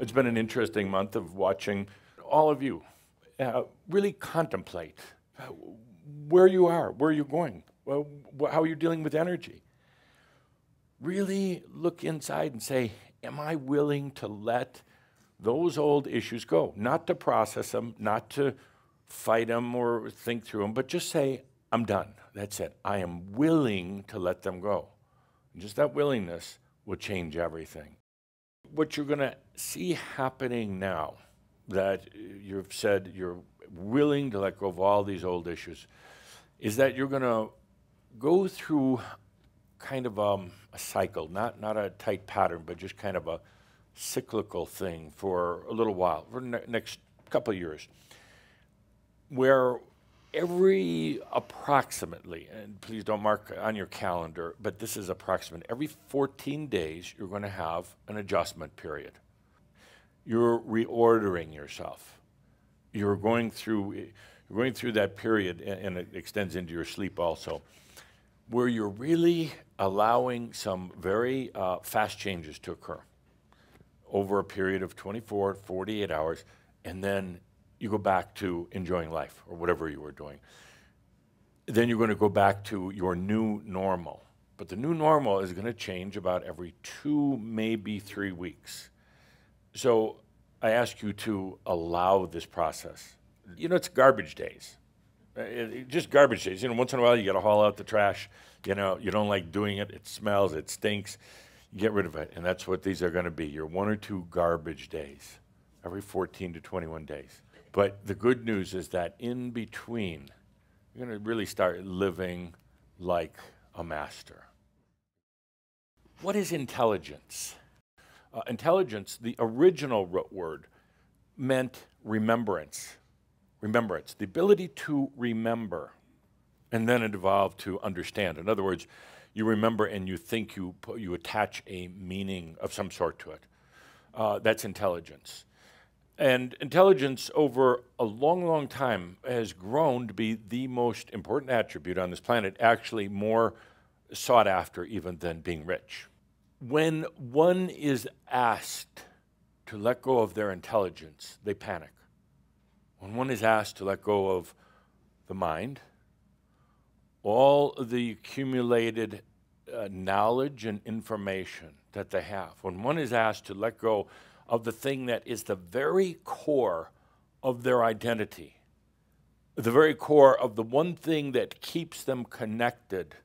It's been an interesting month of watching all of you really contemplate where you are, where you're going, how you're dealing with energy. Really look inside and say, am I willing to let those old issues go? Not to process them, not to fight them or think through them, but just say, I'm done. That's it. I am willing to let them go. And just that willingness will change everything. What you're going to see happening now that you've said you're willing to let go of all these old issues is that you're going to go through kind of a cycle, not a tight pattern, but just kind of a cyclical thing for a little while, for the next couple of years, where every approximately, and please don't mark on your calendar, but this is approximate, every 14 days you're going to have an adjustment period. You're reordering yourself. You're going through that period, and it extends into your sleep also, where you're really allowing some very fast changes to occur over a period of 24, 48 hours, and then you go back to enjoying life or whatever you were doing. Then you're going to go back to your new normal. But the new normal is going to change about every 2, maybe 3 weeks. So I ask you to allow this process. You know, it's garbage days. Just garbage days. You know, once in a while you got to haul out the trash. You know, you don't like doing it. It smells. It stinks. You get rid of it. And that's what these are going to be. Your 1 or 2 garbage days every 14 to 21 days. But the good news is that in between, you're going to really start living like a master. What is intelligence? Intelligence, the original root word, meant remembrance. Remembrance, the ability to remember. And then it evolved to understand. In other words, you remember and you think you attach a meaning of some sort to it. That's intelligence. And intelligence over a long, long time has grown to be the most important attribute on this planet, actually more sought after even than being rich. When one is asked to let go of their intelligence, they panic. When one is asked to let go of the mind, all the accumulated knowledge and information that they have, when one is asked to let go of the thing that is the very core of their identity, the very core of the one thing that keeps them connected,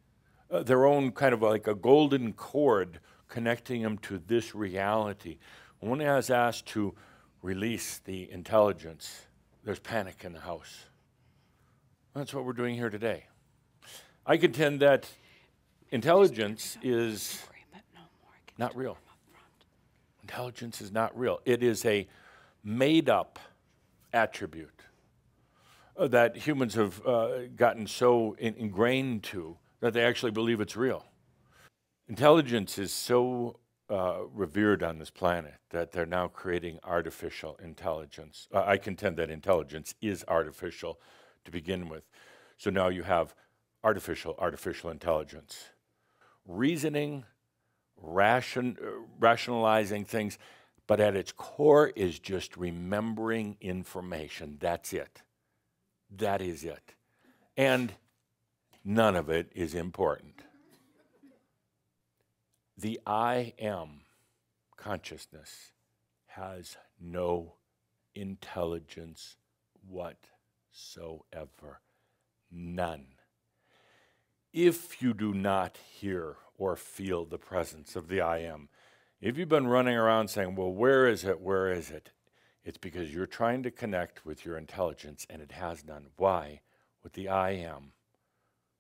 their own kind of like a golden cord connecting them to this reality. When one is asked to release the intelligence, there's panic in the house. That's what we're doing here today. I contend that intelligence is not real. Intelligence is not real. It is a made-up attribute that humans have gotten so ingrained to that they actually believe it's real. Intelligence is so revered on this planet that they're now creating artificial intelligence. I contend that intelligence is artificial to begin with. So now you have artificial intelligence. Reasoning, rationalizing things, but at its core is just remembering information. That's it. That is it. And none of it is important. The I am consciousness has no intelligence whatsoever. None. If you do not hear or feel the presence of the I am, if you've been running around saying, well, where is it, where is it? It's because you're trying to connect with your intelligence and it has none. Why? With the I am,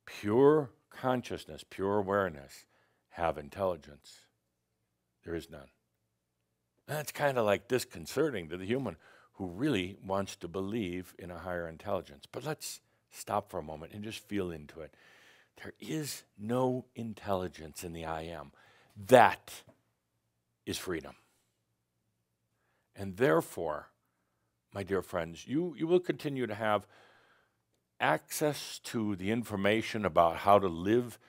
pure consciousness, pure awareness, have intelligence. There is none. And that's kind of like disconcerting to the human who really wants to believe in a higher intelligence. But let's stop for a moment and just feel into it. There is no intelligence in the I am. That is freedom. And therefore, my dear friends, you will continue to have access to the information about how to live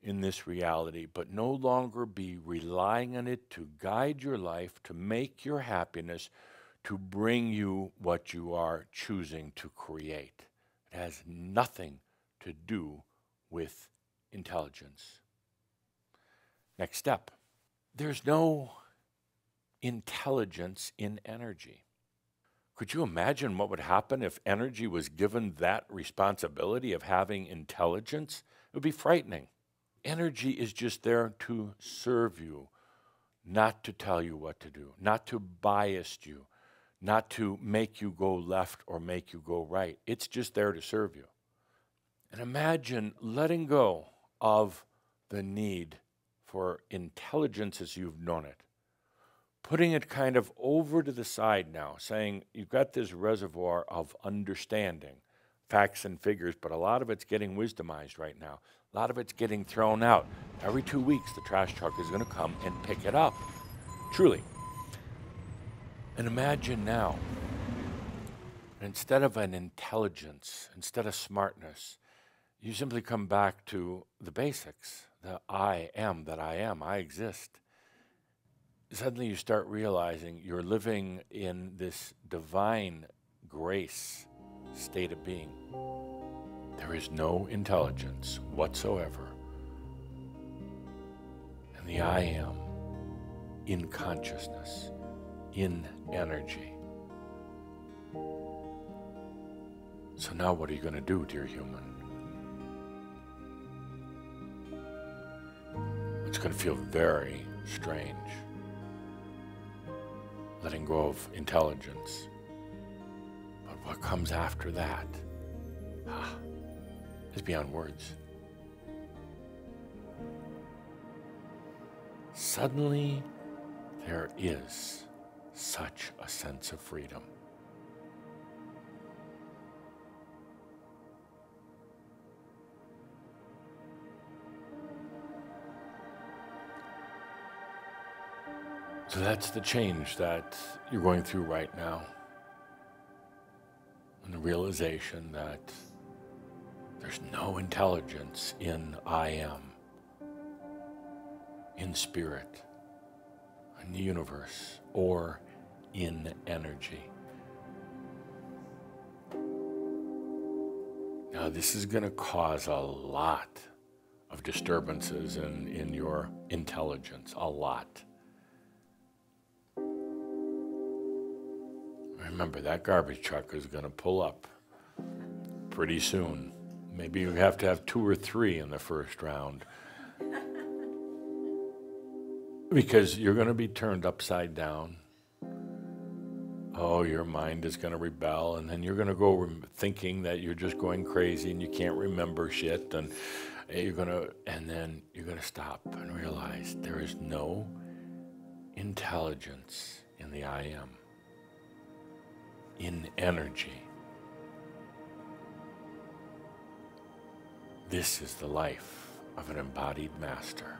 in this reality, but no longer be relying on it to guide your life, to make your happiness, to bring you what you are choosing to create. It has nothing to do with intelligence. Next step. There's no intelligence in energy. Could you imagine what would happen if energy was given that responsibility of having intelligence? It would be frightening. Energy is just there to serve you, not to tell you what to do, not to bias you, not to make you go left or make you go right. It's just there to serve you. And imagine letting go of the need for intelligence as you've known it, putting it kind of over to the side now, saying you've got this reservoir of understanding, facts and figures, but a lot of it's getting wisdomized right now. A lot of it's getting thrown out. Every 2 weeks, the trash truck is going to come and pick it up. Truly. And imagine now, instead of an intelligence, instead of smartness, you simply come back to the basics. The I am that I am. I exist. Suddenly you start realizing you're living in this divine grace state of being. There is no intelligence whatsoever. And the I am in consciousness, in energy. So now what are you going to do, dear human? It's going to feel very strange, letting go of intelligence. But what comes after that is beyond words. Suddenly, there is such a sense of freedom. So that's the change that you're going through right now. And the realization that there's no intelligence in I am, in spirit, in the universe, or in energy. Now this is going to cause a lot of disturbances in your intelligence, a lot. Remember, that garbage truck is going to pull up pretty soon. Maybe you have to have 2 or 3 in the first round. Because you're going to be turned upside down. Oh, your mind is going to rebel, and then you're going to go thinking that you're just going crazy and you can't remember shit, and then you're going to stop and realize there is no intelligence in the I am, in energy. This is the life of an embodied master.